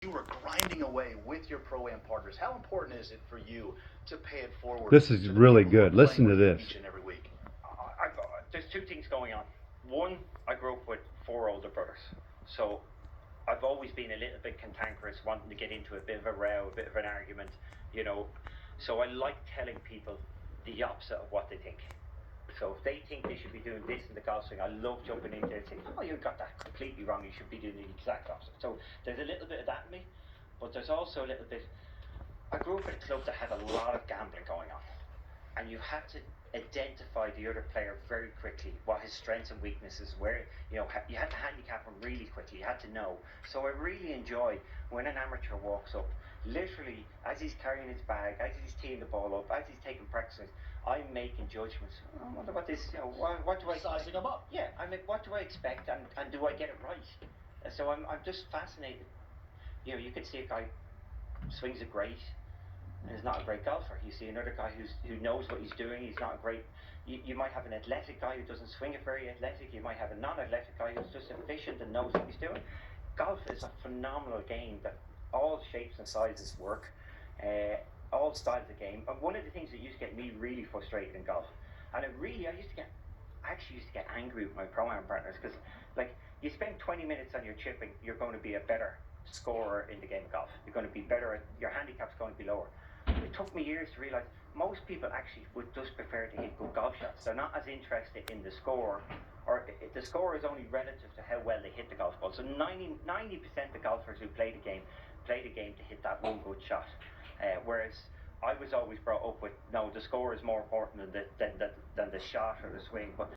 You were grinding away with your pro-am partners. How important is it for you to pay it forward? This is to the really people who are good. Listen playing to with you this. each and every week? There's two things going on. One, I grew up with 4 older brothers, so I've always been a little bit cantankerous, wanting to get into a bit of a row, a bit of an argument, you know. So I like telling people the opposite of what they think. So if they think they should be doing this in the golf swing, I love jumping in there and saying, "Oh, you got that completely wrong. You should be doing the exact opposite." So there's a little bit of that in me, but there's also a little bit. I grew up at a club that had a lot of gambling going on, and you had to identify the other player very quickly, what his strengths and weaknesses were. You had to handicap him really quickly. You had to know. So I really enjoy when an amateur walks up, literally as he's carrying his bag, as he's teeing the ball up, as he's taking practices, I'm making judgments. I wonder what this, what do I Sizing them up. Yeah, I'm like, what do I expect, and do I get it right? So I'm just fascinated. You can see a guy swings it great and is not a great golfer. You see another guy who knows what he's doing. He's not a great. You might have an athletic guy who doesn't swing it very athletic. You might have a non-athletic guy who's just efficient and knows what he's doing. Golf is a phenomenal game that all shapes and sizes work, all styles of game. And one of the things that used to get me really frustrated in golf, and I actually used to get angry with my pro-am partners because, like, you spend 20 minutes on your chipping, you're going to be a better scorer in the game of golf. You're going to be better. Your handicap's going to be lower. It took me years to realize most people actually would just prefer to hit good golf shots. They're not as interested in the score, or the score is only relative to how well they hit the golf ball. So 90% of golfers who play the game to hit that one good shot. Whereas I was always brought up with, no, the score is more important than the shot or the swing. But